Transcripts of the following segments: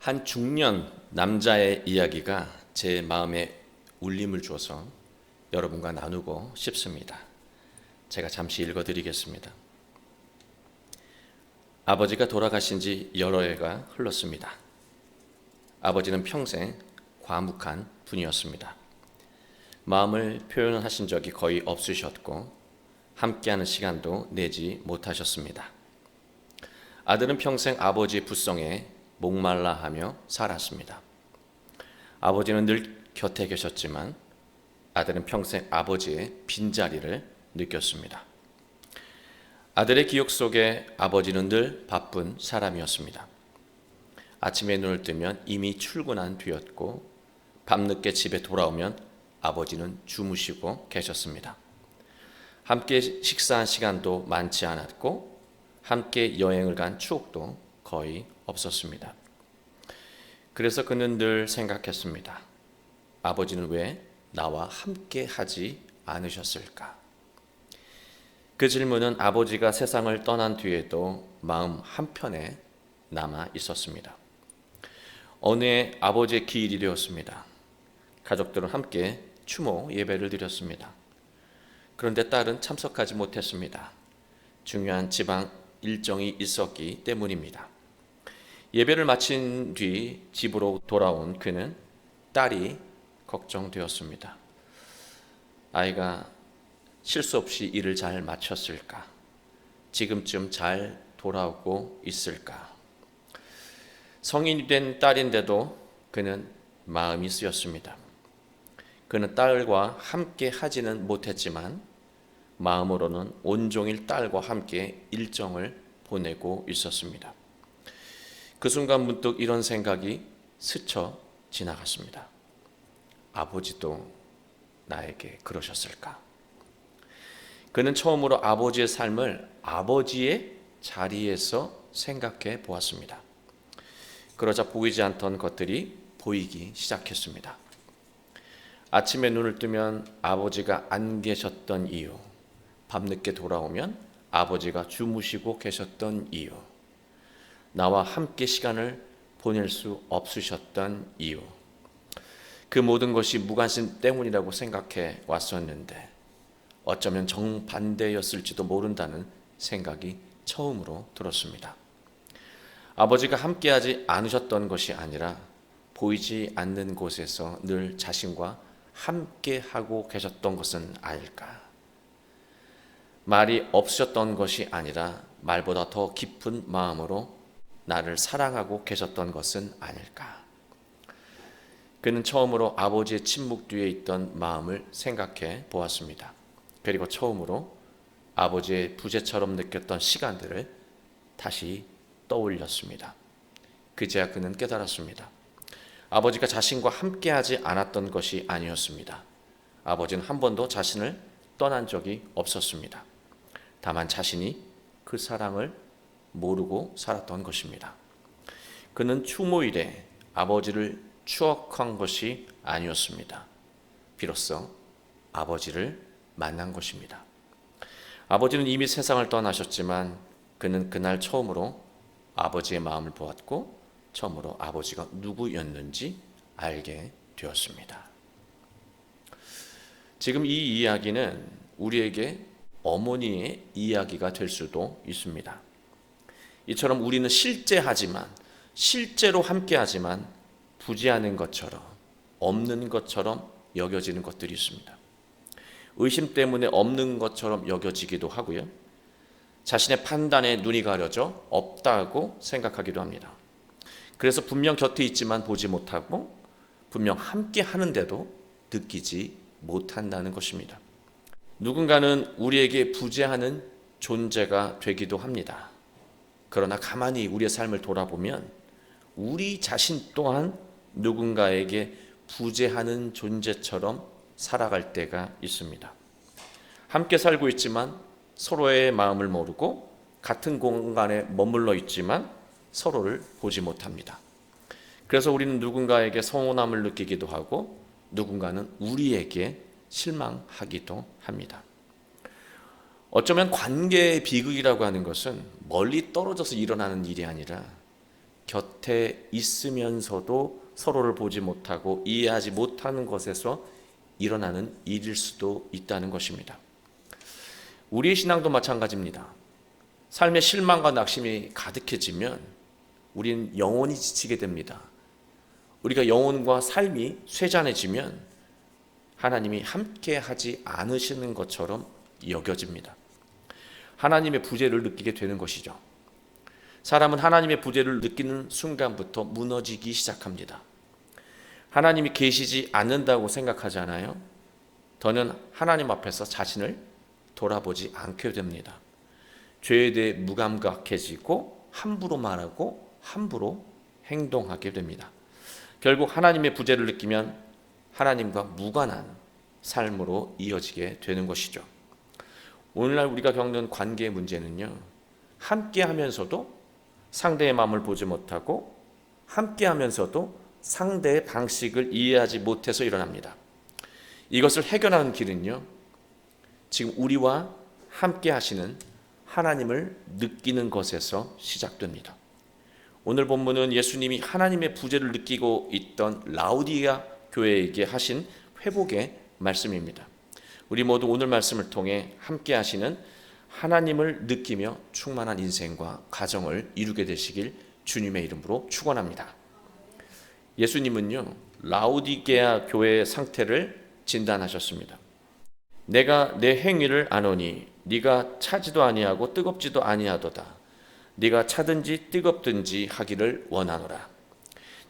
한 중년 남자의 이야기가 제 마음에 울림을 주어서 여러분과 나누고 싶습니다. 제가 잠시 읽어드리겠습니다. 아버지가 돌아가신 지 여러 해가 흘렀습니다. 아버지는 평생 과묵한 분이었습니다. 마음을 표현하신 적이 거의 없으셨고 함께하는 시간도 내지 못하셨습니다. 아들은 평생 아버지의 불성에 목말라하며 살았습니다. 아버지는 늘 곁에 계셨지만 아들은 평생 아버지의 빈자리를 느꼈습니다. 아들의 기억 속에 아버지는 늘 바쁜 사람이었습니다. 아침에 눈을 뜨면 이미 출근한 뒤였고 밤늦게 집에 돌아오면 아버지는 주무시고 계셨습니다. 함께 식사한 시간도 많지 않았고 함께 여행을 간 추억도 거의 없었습니다. 그래서 그는 늘 생각했습니다. 아버지는 왜 나와 함께 하지 않으셨을까? 그 질문은 아버지가 세상을 떠난 뒤에도 마음 한편에 남아 있었습니다. 어느 해 아버지의 기일이 되었습니다. 가족들은 함께 추모 예배를 드렸습니다. 그런데 딸은 참석하지 못했습니다. 중요한 지방 일정이 있었기 때문입니다. 예배를 마친 뒤 집으로 돌아온 그는 딸이 걱정되었습니다. 아이가 실수 없이 일을 잘 마쳤을까? 지금쯤 잘 돌아오고 있을까? 성인이 된 딸인데도 그는 마음이 쓰였습니다. 그는 딸과 함께 하지는 못했지만 마음으로는 온종일 딸과 함께 일정을 보내고 있었습니다. 그 순간 문득 이런 생각이 스쳐 지나갔습니다. 아버지도 나에게 그러셨을까? 그는 처음으로 아버지의 삶을 아버지의 자리에서 생각해 보았습니다. 그러자 보이지 않던 것들이 보이기 시작했습니다. 아침에 눈을 뜨면 아버지가 안 계셨던 이유, 밤늦게 돌아오면 아버지가 주무시고 계셨던 이유, 나와 함께 시간을 보낼 수 없으셨던 이유, 그 모든 것이 무관심 때문이라고 생각해 왔었는데 어쩌면 정반대였을지도 모른다는 생각이 처음으로 들었습니다. 아버지가 함께하지 않으셨던 것이 아니라 보이지 않는 곳에서 늘 자신과 함께하고 계셨던 것은 아닐까? 말이 없으셨던 것이 아니라 말보다 더 깊은 마음으로 나를 사랑하고 계셨던 것은 아닐까? 그는 처음으로 아버지의 침묵 뒤에 있던 마음을 생각해 보았습니다. 그리고 처음으로 아버지의 부재처럼 느꼈던 시간들을 다시 떠올렸습니다. 그제야 그는 깨달았습니다. 아버지가 자신과 함께하지 않았던 것이 아니었습니다. 아버지는 한 번도 자신을 떠난 적이 없었습니다. 다만 자신이 그 사랑을 모르고 살았던 것입니다. 그는 추모일에 아버지를 추억한 것이 아니었습니다. 비로소 아버지를 만난 것입니다. 아버지는 이미 세상을 떠나셨지만 그는 그날 처음으로 아버지의 마음을 보았고 처음으로 아버지가 누구였는지 알게 되었습니다. 지금 이 이야기는 우리에게 어머니의 이야기가 될 수도 있습니다. 이처럼 우리는 실제로 함께하지만 부재하는 것처럼, 없는 것처럼 여겨지는 것들이 있습니다. 의심 때문에 없는 것처럼 여겨지기도 하고요. 자신의 판단에 눈이 가려져 없다고 생각하기도 합니다. 그래서 분명 곁에 있지만 보지 못하고 분명 함께 하는데도 느끼지 못한다는 것입니다. 누군가는 우리에게 부재하는 존재가 되기도 합니다. 그러나 가만히 우리의 삶을 돌아보면 우리 자신 또한 누군가에게 부재하는 존재처럼 살아갈 때가 있습니다. 함께 살고 있지만 서로의 마음을 모르고 같은 공간에 머물러 있지만 서로를 보지 못합니다. 그래서 우리는 누군가에게 서운함을 느끼기도 하고 누군가는 우리에게 실망하기도 합니다. 어쩌면 관계의 비극이라고 하는 것은 멀리 떨어져서 일어나는 일이 아니라 곁에 있으면서도 서로를 보지 못하고 이해하지 못하는 것에서 일어나는 일일 수도 있다는 것입니다. 우리의 신앙도 마찬가지입니다. 삶의 실망과 낙심이 가득해지면 우리는 영혼이 지치게 됩니다. 우리가 영혼과 삶이 쇠잔해지면 하나님이 함께 하지 않으시는 것처럼 여겨집니다. 하나님의 부재를 느끼게 되는 것이죠. 사람은 하나님의 부재를 느끼는 순간부터 무너지기 시작합니다. 하나님이 계시지 않는다고 생각하잖아요. 더는 하나님 앞에서 자신을 돌아보지 않게 됩니다. 죄에 대해 무감각해지고 함부로 말하고 함부로 행동하게 됩니다. 결국 하나님의 부재를 느끼면 하나님과 무관한 삶으로 이어지게 되는 것이죠. 오늘날 우리가 겪는 관계의 문제는요, 함께 하면서도 상대의 마음을 보지 못하고 함께 하면서도 상대의 방식을 이해하지 못해서 일어납니다. 이것을 해결하는 길은요, 지금 우리와 함께 하시는 하나님을 느끼는 것에서 시작됩니다. 오늘 본문은 예수님이 하나님의 부재를 느끼고 있던 라우디게아 교회에게 하신 회복의 말씀입니다. 우리 모두 오늘 말씀을 통해 함께 하시는 하나님을 느끼며 충만한 인생과 가정을 이루게 되시길 주님의 이름으로 축원합니다. 예수님은요, 라우디게아 교회의 상태를 진단하셨습니다. 내가 내 행위를 아노니 네가 차지도 아니하고 뜨겁지도 아니하도다. 네가 차든지 뜨겁든지 하기를 원하노라.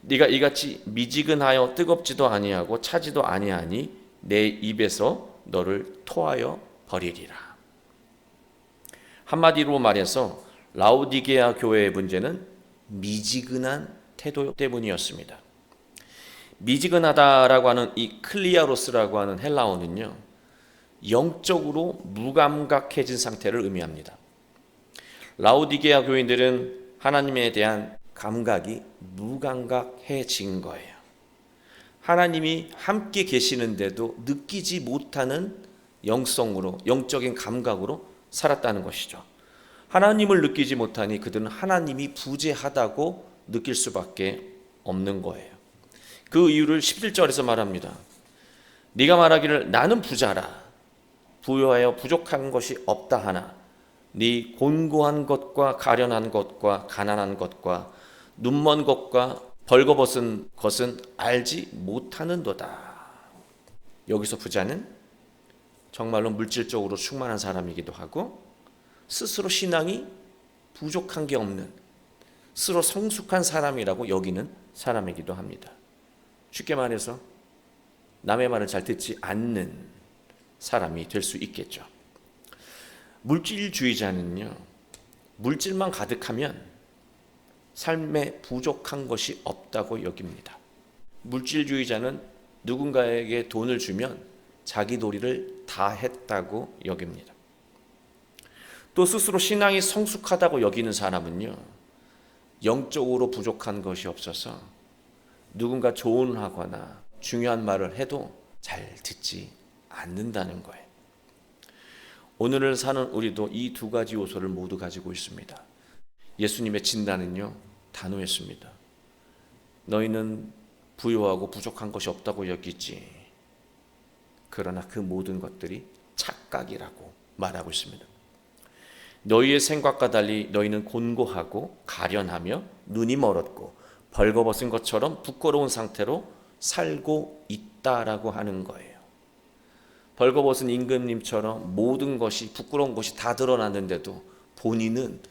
네가 이같이 미지근하여 뜨겁지도 아니하고 차지도 아니하니 내 입에서 너를 토하여 버리리라. 한마디로 말해서 라우디게아 교회의 문제는 미지근한 태도 때문이었습니다. 미지근하다라고 하는 이 클리아로스라고 하는 헬라어는요, 영적으로 무감각해진 상태를 의미합니다. 라우디게아 교인들은 하나님에 대한 감각이 무감각해진 거예요. 하나님이 함께 계시는데도 느끼지 못하는 영성으로, 영적인 감각으로 살았다는 것이죠. 하나님을 느끼지 못하니 그들은 하나님이 부재하다고 느낄 수밖에 없는 거예요. 그 이유를 11절에서 말합니다. 네가 말하기를 나는 부자라 부유하여 부족한 것이 없다 하나 네 곤고한 것과 가련한 것과 가난한 것과 눈먼 것과 벌거벗은 것은 알지 못하는도다. 여기서 부자는 정말로 물질적으로 충만한 사람이기도 하고 스스로 신앙이 부족한 게 없는 스스로 성숙한 사람이라고 여기는 사람이기도 합니다. 쉽게 말해서 남의 말을 잘 듣지 않는 사람이 될 수 있겠죠. 물질주의자는요, 물질만 가득하면 삶에 부족한 것이 없다고 여깁니다. 물질주의자는 누군가에게 돈을 주면 자기 도리를 다 했다고 여깁니다. 또 스스로 신앙이 성숙하다고 여기는 사람은요, 영적으로 부족한 것이 없어서 누군가 조언하거나 중요한 말을 해도 잘 듣지 않는다는 거예요. 오늘을 사는 우리도 이 두 가지 요소를 모두 가지고 있습니다. 예수님의 진단은요, 단호했습니다. 너희는 부유하고 부족한 것이 없다고 여기지. 그러나 그 모든 것들이 착각이라고 말하고 있습니다. 너희의 생각과 달리 너희는 곤고하고 가련하며 눈이 멀었고 벌거벗은 것처럼 부끄러운 상태로 살고 있다라고 하는 거예요. 벌거벗은 임금님처럼 모든 것이 부끄러운 것이 다 드러났는데도 본인은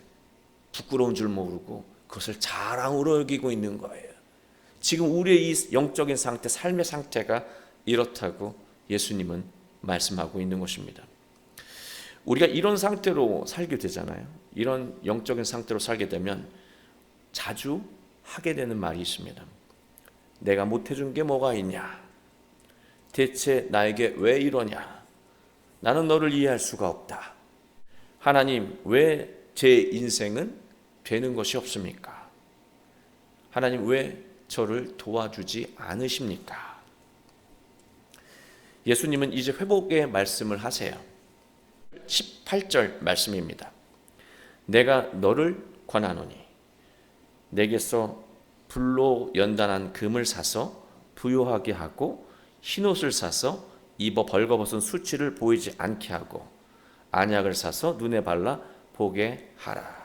부끄러운 줄 모르고 그것을 자랑으로 여기고 있는 거예요. 지금 우리의 이 영적인 상태, 삶의 상태가 이렇다고 예수님은 말씀하고 있는 것입니다. 우리가 이런 상태로 살게 되잖아요. 이런 영적인 상태로 살게 되면 자주 하게 되는 말이 있습니다. 내가 못해준 게 뭐가 있냐? 대체 나에게 왜 이러냐? 나는 너를 이해할 수가 없다. 하나님, 왜 제 인생은 되는 것이 없습니까? 하나님, 왜 저를 도와주지 않으십니까? 예수님은 이제 회복의 말씀을 하세요. 18절 말씀입니다. 내가 너를 권하노니 내게서 불로 연단한 금을 사서 부요하게 하고 흰옷을 사서 입어 벌거벗은 수치를 보이지 않게 하고 안약을 사서 눈에 발라 보게 하라.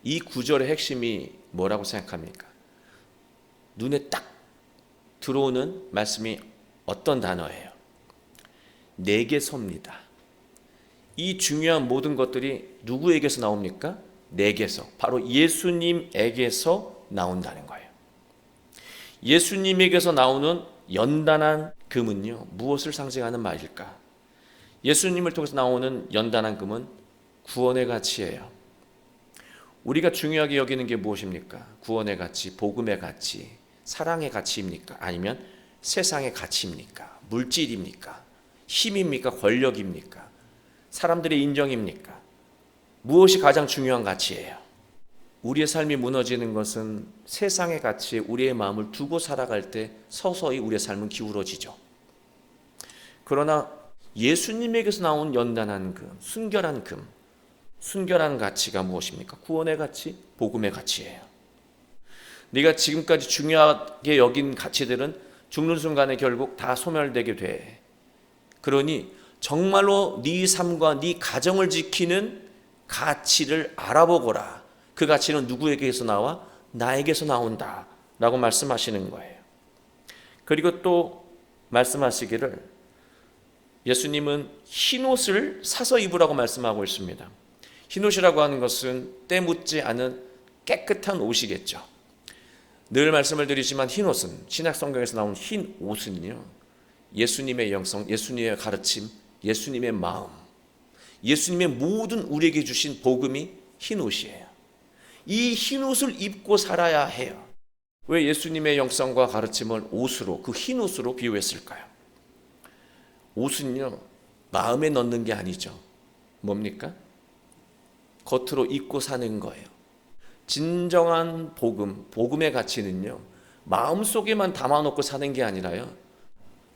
이 구절의 핵심이 뭐라고 생각합니까? 눈에 딱 들어오는 말씀이 어떤 단어예요? 내게서입니다. 이 중요한 모든 것들이 누구에게서 나옵니까? 내게서, 바로 예수님에게서 나온다는 거예요. 예수님에게서 나오는 연단한 금은요, 무엇을 상징하는 말일까? 예수님을 통해서 나오는 연단한 금은 구원의 가치예요. 우리가 중요하게 여기는 게 무엇입니까? 구원의 가치, 복음의 가치, 사랑의 가치입니까? 아니면 세상의 가치입니까? 물질입니까? 힘입니까? 권력입니까? 사람들의 인정입니까? 무엇이 가장 중요한 가치예요? 우리의 삶이 무너지는 것은 세상의 가치에 우리의 마음을 두고 살아갈 때 서서히 우리의 삶은 기울어지죠. 그러나 예수님에게서 나온 연단한 금, 순결한 금, 순결한 가치가 무엇입니까? 구원의 가치, 복음의 가치예요. 네가 지금까지 중요하게 여긴 가치들은 죽는 순간에 결국 다 소멸되게 돼. 그러니 정말로 네 삶과 네 가정을 지키는 가치를 알아보거라. 그 가치는 누구에게서 나와? 나에게서 나온다 라고 말씀하시는 거예요. 그리고 또 말씀하시기를 예수님은 흰옷을 사서 입으라고 말씀하고 있습니다. 흰옷이라고 하는 것은 때 묻지 않은 깨끗한 옷이겠죠. 늘 말씀을 드리지만 흰옷은, 신약 성경에서 나온 흰 옷은요, 예수님의 영성, 예수님의 가르침, 예수님의 마음, 예수님의 모든 우리에게 주신 복음이 흰옷이에요. 이 흰옷을 입고 살아야 해요. 왜 예수님의 영성과 가르침을 옷으로, 그 흰옷으로 비유했을까요? 옷은요, 마음에 넣는 게 아니죠. 뭡니까? 겉으로 입고 사는 거예요. 진정한 복음, 복음의 가치는요, 마음속에만 담아놓고 사는 게 아니라요,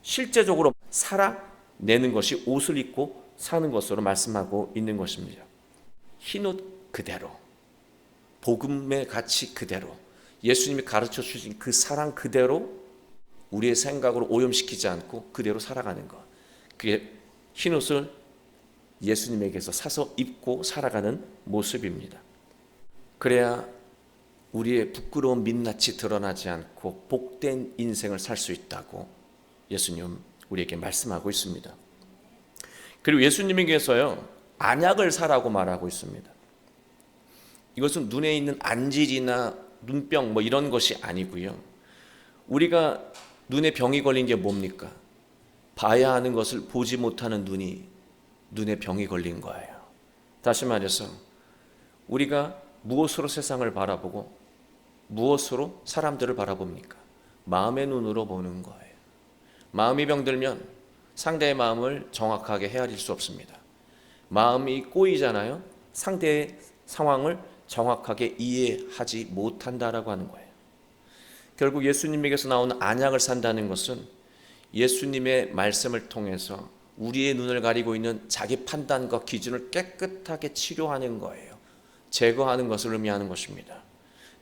실제적으로 살아내는 것이 옷을 입고 사는 것으로 말씀하고 있는 것입니다. 흰옷 그대로, 복음의 가치 그대로, 예수님이 가르쳐 주신 그 사랑 그대로 우리의 생각으로 오염시키지 않고 그대로 살아가는 것. 그게 흰옷을 예수님에게서 사서 입고 살아가는 모습입니다. 그래야 우리의 부끄러운 민낯이 드러나지 않고 복된 인생을 살 수 있다고 예수님 우리에게 말씀하고 있습니다. 그리고 예수님에게서요, 안약을 사라고 말하고 있습니다. 이것은 눈에 있는 안질이나 눈병 이런 것이 아니고요. 우리가 눈에 병이 걸린 게 뭡니까? 봐야 하는 것을 보지 못하는 눈에 병이 걸린 거예요. 다시 말해서 우리가 무엇으로 세상을 바라보고 무엇으로 사람들을 바라봅니까? 마음의 눈으로 보는 거예요. 마음이 병들면 상대의 마음을 정확하게 헤아릴 수 없습니다. 마음이 꼬이잖아요. 상대의 상황을 정확하게 이해하지 못한다라고 하는 거예요. 결국 예수님에게서 나오는 안약을 산다는 것은 예수님의 말씀을 통해서 우리의 눈을 가리고 있는 자기 판단과 기준을 깨끗하게 치료하는 거예요. 제거하는 것을 의미하는 것입니다.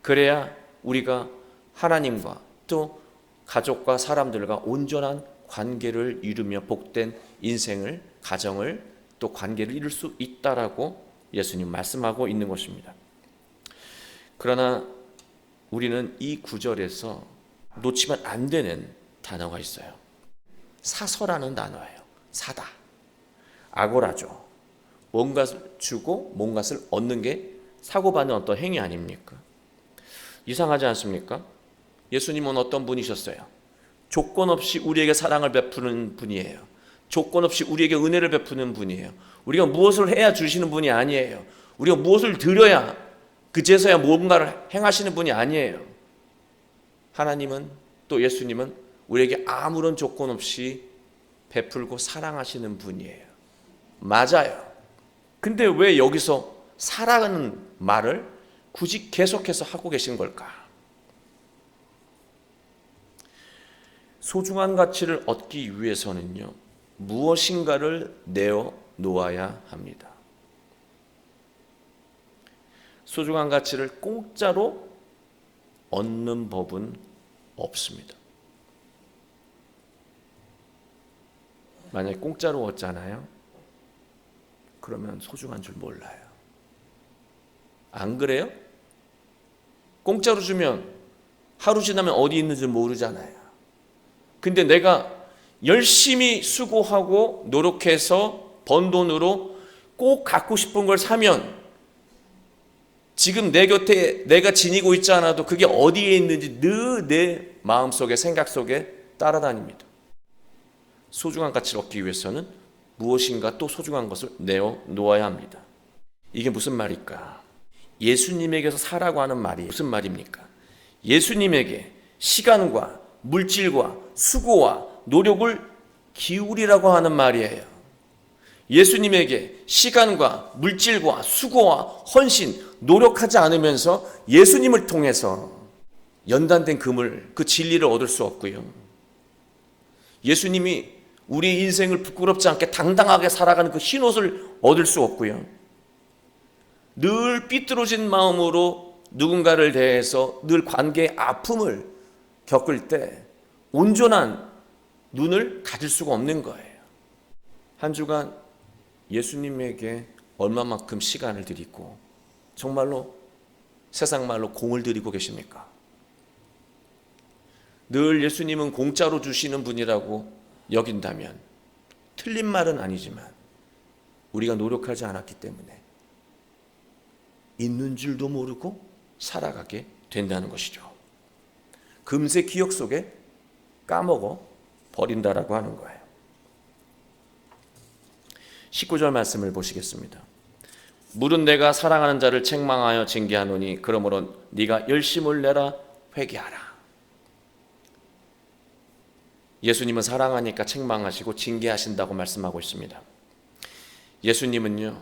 그래야 우리가 하나님과 또 가족과 사람들과 온전한 관계를 이루며 복된 인생을, 가정을, 또 관계를 이룰 수 있다라고 예수님 말씀하고 있는 것입니다. 그러나 우리는 이 구절에서 놓치면 안 되는 단어가 있어요. 사서라는 단어예요. 사다. 아고라죠. 뭔가를 주고 뭔가를 얻는 게 사고받는 어떤 행위 아닙니까? 이상하지 않습니까? 예수님은 어떤 분이셨어요? 조건 없이 우리에게 사랑을 베푸는 분이에요. 조건 없이 우리에게 은혜를 베푸는 분이에요. 우리가 무엇을 해야 주시는 분이 아니에요. 우리가 무엇을 드려야 그제서야 뭔가를 행하시는 분이 아니에요. 하나님은, 또 예수님은 우리에게 아무런 조건 없이 베풀고 사랑하시는 분이에요. 맞아요. 근데 왜 여기서 사랑하는 말을 굳이 계속해서 하고 계신 걸까? 소중한 가치를 얻기 위해서는요, 무엇인가를 내어 놓아야 합니다. 소중한 가치를 공짜로 얻는 법은 없습니다. 만약에 공짜로 얻잖아요. 그러면 소중한 줄 몰라요. 안 그래요? 공짜로 주면 하루 지나면 어디 있는지 모르잖아요. 근데 내가 열심히 수고하고 노력해서 번 돈으로 꼭 갖고 싶은 걸 사면 지금 내 곁에 내가 지니고 있지 않아도 그게 어디에 있는지 늘 내 마음속에 생각 속에 따라다닙니다. 소중한 가치를 얻기 위해서는 무엇인가 또 소중한 것을 내어 놓아야 합니다. 이게 무슨 말일까? 예수님에게서 사라고 하는 말이 무슨 말입니까? 예수님에게 시간과 물질과 수고와 노력을 기울이라고 하는 말이에요. 예수님에게 시간과 물질과 수고와 헌신, 노력하지 않으면서 예수님을 통해서 연단된 그물, 그 진리를 얻을 수 없고요. 예수님이 우리 인생을 부끄럽지 않게 당당하게 살아가는 그 흰옷을 얻을 수 없고요. 늘 삐뚤어진 마음으로 누군가를 대해서 늘 관계의 아픔을 겪을 때 온전한 눈을 가질 수가 없는 거예요. 한 주간 예수님에게 얼마만큼 시간을 드리고 정말로 세상 말로 공을 들이고 계십니까? 늘 예수님은 공짜로 주시는 분이라고 여긴다면 틀린 말은 아니지만 우리가 노력하지 않았기 때문에 있는 줄도 모르고 살아가게 된다는 것이죠. 금세 기억 속에 까먹어 버린다라고 하는 거예요. 19절 말씀을 보시겠습니다. 물은 내가 사랑하는 자를 책망하여 징계하노니 그러므로 네가 열심을 내라 회개하라. 예수님은 사랑하니까 책망하시고 징계하신다고 말씀하고 있습니다. 예수님은요,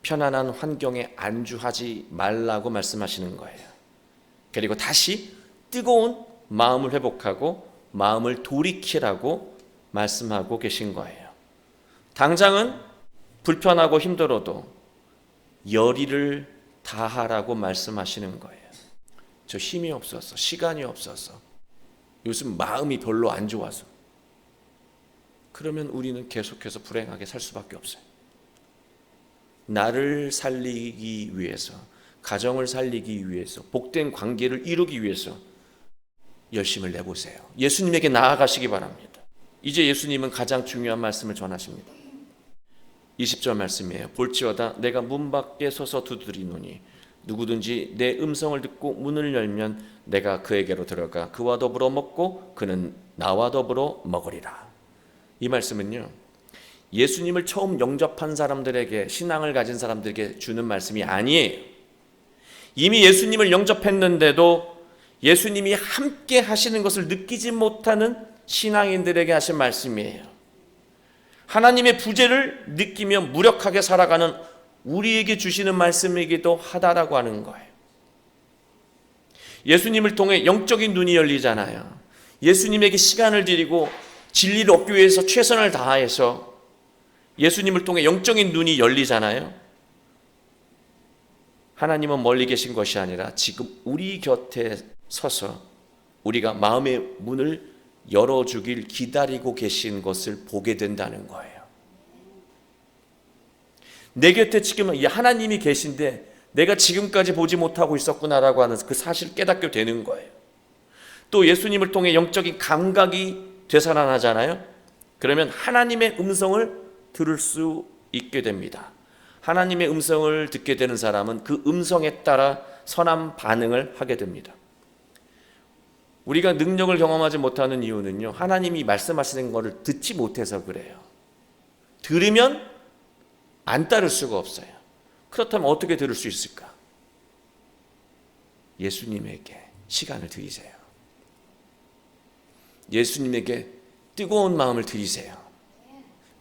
편안한 환경에 안주하지 말라고 말씀하시는 거예요. 그리고 다시 뜨거운 마음을 회복하고 마음을 돌이키라고 말씀하고 계신 거예요. 당장은 불편하고 힘들어도 열의를 다하라고 말씀하시는 거예요. 저 힘이 없어서, 시간이 없어서, 요즘 마음이 별로 안 좋아서. 그러면 우리는 계속해서 불행하게 살 수밖에 없어요. 나를 살리기 위해서, 가정을 살리기 위해서, 복된 관계를 이루기 위해서 열심을 내보세요. 예수님에게 나아가시기 바랍니다. 이제 예수님은 가장 중요한 말씀을 전하십니다. 20절 말씀이에요. 볼지어다 내가 문 밖에 서서 두드리노니 누구든지 내 음성을 듣고 문을 열면 내가 그에게로 들어가 그와 더불어 먹고 그는 나와 더불어 먹으리라. 이 말씀은요, 예수님을 처음 영접한 사람들에게, 신앙을 가진 사람들에게 주는 말씀이 아니에요. 이미 예수님을 영접했는데도 예수님이 함께 하시는 것을 느끼지 못하는 신앙인들에게 하신 말씀이에요. 하나님의 부재를 느끼며 무력하게 살아가는 우리에게 주시는 말씀이기도 하다라고 하는 거예요. 예수님을 통해 영적인 눈이 열리잖아요. 예수님에게 시간을 드리고 진리를 얻기 위해서 최선을 다해서 예수님을 통해 영적인 눈이 열리잖아요. 하나님은 멀리 계신 것이 아니라 지금 우리 곁에 서서 우리가 마음의 문을 열어주길 기다리고 계신 것을 보게 된다는 거예요. 내 곁에 지금 하나님이 계신데 내가 지금까지 보지 못하고 있었구나라고 하는 그 사실을 깨닫게 되는 거예요. 또 예수님을 통해 영적인 감각이 되살아나잖아요. 그러면 하나님의 음성을 들을 수 있게 됩니다. 하나님의 음성을 듣게 되는 사람은 그 음성에 따라 선한 반응을 하게 됩니다. 우리가 능력을 경험하지 못하는 이유는요, 하나님이 말씀하시는 것을 듣지 못해서 그래요. 들으면 안 따를 수가 없어요. 그렇다면 어떻게 들을 수 있을까? 예수님에게 시간을 드리세요. 예수님에게 뜨거운 마음을 드리세요.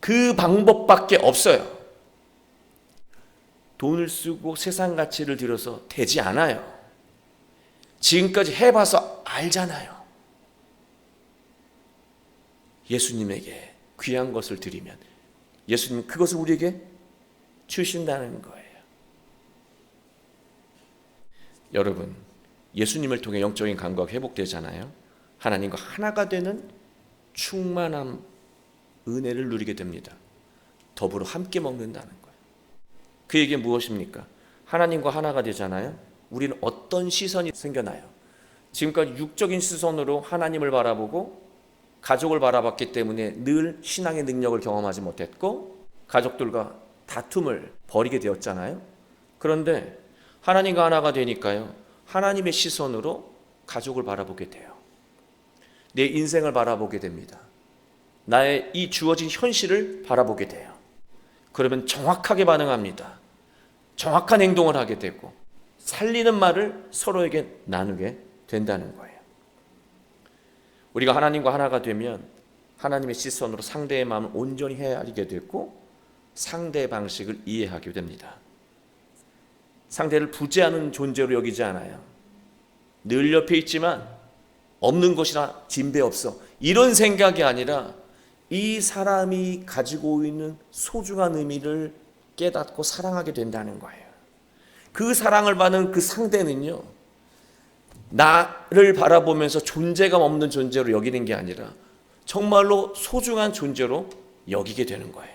그 방법밖에 없어요. 돈을 쓰고 세상 가치를 들여서 되지 않아요. 지금까지 해봐서 알잖아요. 예수님에게 귀한 것을 드리면 예수님 그것을 우리에게 주신다는 거예요. 여러분, 예수님을 통해 영적인 감각 회복되잖아요. 하나님과 하나가 되는 충만함, 은혜를 누리게 됩니다. 더불어 함께 먹는다는 거예요. 그 얘기는 무엇입니까? 하나님과 하나가 되잖아요. 우리는 어떤 시선이 생겨나요? 지금까지 육적인 시선으로 하나님을 바라보고 가족을 바라봤기 때문에 늘 신앙의 능력을 경험하지 못했고 가족들과 다툼을 벌이게 되었잖아요. 그런데 하나님과 하나가 되니까요, 하나님의 시선으로 가족을 바라보게 돼요. 내 인생을 바라보게 됩니다. 나의 이 주어진 현실을 바라보게 돼요. 그러면 정확하게 반응합니다. 정확한 행동을 하게 되고 살리는 말을 서로에게 나누게 된다는 거예요. 우리가 하나님과 하나가 되면 하나님의 시선으로 상대의 마음을 온전히 헤아리게 되고 상대의 방식을 이해하게 됩니다. 상대를 부재하는 존재로 여기지 않아요. 늘 옆에 있지만 없는 것이나 진배 없어, 이런 생각이 아니라 이 사람이 가지고 있는 소중한 의미를 깨닫고 사랑하게 된다는 거예요. 그 사랑을 받는 그 상대는요, 나를 바라보면서 존재감 없는 존재로 여기는 게 아니라 정말로 소중한 존재로 여기게 되는 거예요.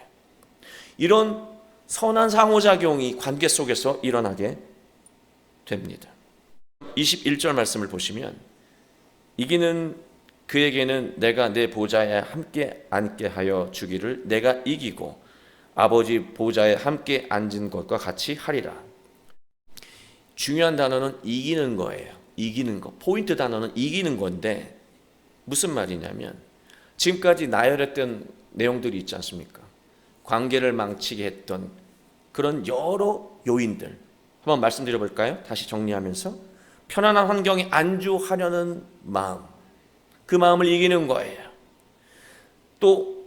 이런 선한 상호작용이 관계 속에서 일어나게 됩니다. 21절 말씀을 보시면, 이기는 그에게는 내가 내 보좌에 함께 앉게 하여 주기를 내가 이기고 아버지 보좌에 함께 앉은 것과 같이 하리라. 중요한 단어는 이기는 거예요. 이기는 거. 포인트 단어는 이기는 건데 무슨 말이냐면, 지금까지 나열했던 내용들이 있지 않습니까? 관계를 망치게 했던 그런 여러 요인들 한번 말씀드려 볼까요? 다시 정리하면서, 편안한 환경에 안주하려는 마음, 그 마음을 이기는 거예요. 또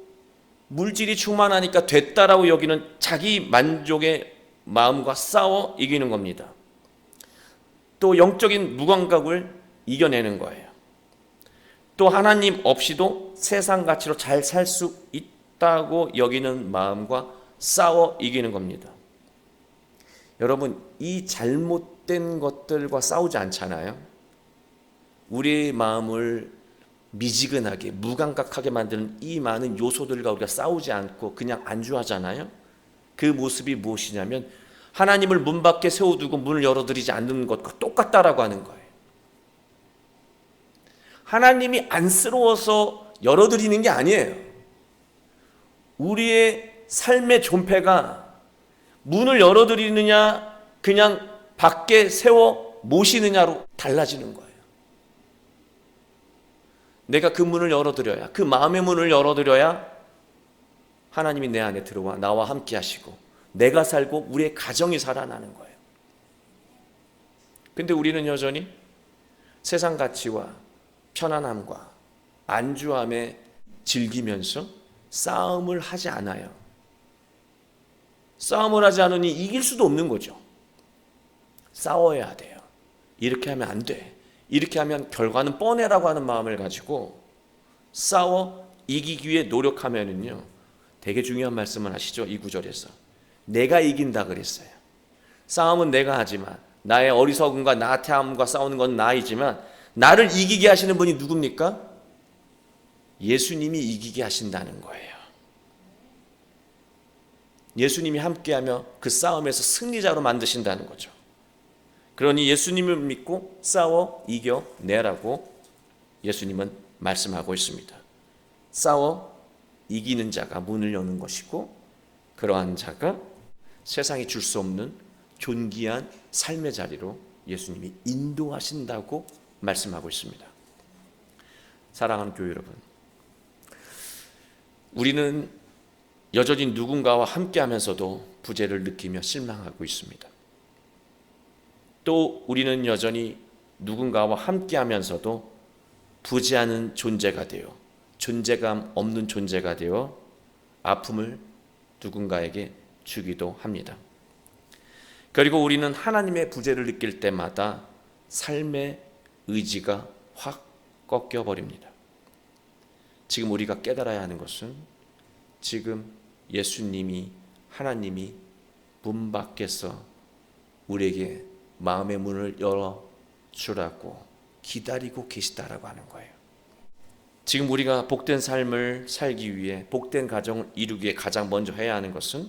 물질이 충만하니까 됐다라고 여기는 자기 만족의 마음과 싸워 이기는 겁니다. 또 영적인 무감각을 이겨내는 거예요. 또 하나님 없이도 세상 가치로 잘 살 수 있다고 여기는 마음과 싸워 이기는 겁니다. 여러분, 이 잘못된 것들과 싸우지 않잖아요. 우리의 마음을 미지근하게 무감각하게 만드는 이 많은 요소들과 우리가 싸우지 않고 그냥 안주하잖아요. 그 모습이 무엇이냐면 하나님을 문 밖에 세워두고 문을 열어드리지 않는 것과 똑같다라고 하는 거예요. 하나님이 안쓰러워서 열어드리는 게 아니에요. 우리의 삶의 존폐가 문을 열어드리느냐 그냥 밖에 세워 모시느냐로 달라지는 거예요. 내가 그 문을 열어드려야, 그 마음의 문을 열어드려야 하나님이 내 안에 들어와 나와 함께 하시고 내가 살고 우리의 가정이 살아나는 거예요. 근데 우리는 여전히 세상 가치와 편안함과 안주함에 즐기면서 싸움을 하지 않아요. 싸움을 하지 않으니 이길 수도 없는 거죠. 싸워야 돼요. 이렇게 하면 안 돼. 이렇게 하면 결과는 뻔해라고 하는 마음을 가지고 싸워 이기기 위해 노력하면은요, 되게 중요한 말씀을 하시죠. 이 구절에서 내가 이긴다 그랬어요. 싸움은 내가 하지만 나의 어리석음과 나태함과 싸우는 건 나이지만 나를 이기게 하시는 분이 누굽니까? 예수님이 이기게 하신다는 거예요. 예수님이 함께하며 그 싸움에서 승리자로 만드신다는 거죠. 그러니 예수님을 믿고 싸워 이겨내라고 예수님은 말씀하고 있습니다. 싸워 이기는 자가 문을 여는 것이고, 그러한 자가 세상이 줄 수 없는 존귀한 삶의 자리로 예수님이 인도하신다고 말씀하고 있습니다. 사랑하는 교회 여러분, 우리는 여전히 누군가와 함께하면서도 부재를 느끼며 실망하고 있습니다. 또 우리는 여전히 누군가와 함께하면서도 부재하는 존재가 되어, 존재감 없는 존재가 되어 아픔을 누군가에게 주기도 합니다. 그리고 우리는 하나님의 부재를 느낄 때마다 삶의 의지가 확 꺾여버립니다. 지금 우리가 깨달아야 하는 것은, 지금 예수님이, 하나님이 문 밖에서 우리에게 마음의 문을 열어주라고 기다리고 계시다라고 하는 거예요. 지금 우리가 복된 삶을 살기 위해, 복된 가정을 이루기 위해 가장 먼저 해야 하는 것은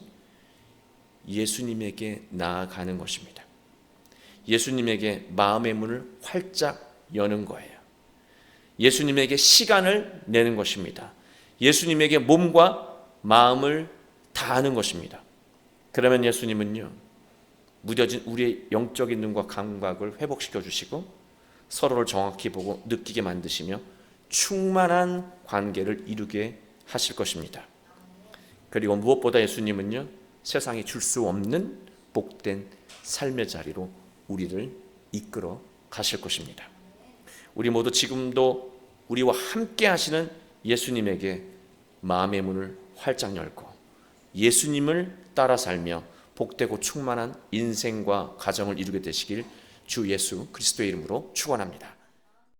예수님에게 나아가는 것입니다. 예수님에게 마음의 문을 활짝 여는 거예요. 예수님에게 시간을 내는 것입니다. 예수님에게 몸과 마음을 다하는 것입니다. 그러면 예수님은요, 무뎌진 우리의 영적인 눈과 감각을 회복시켜 주시고 서로를 정확히 보고 느끼게 만드시며 충만한 관계를 이루게 하실 것입니다. 그리고 무엇보다 예수님은요, 세상이 줄 수 없는 복된 삶의 자리로 우리를 이끌어 가실 것입니다. 우리 모두 지금도 우리와 함께 하시는 예수님에게 마음의 문을 활짝 열고 예수님을 따라 살며 복되고 충만한 인생과 가정을 이루게 되시길 주 예수 그리스도의 이름으로 축원합니다.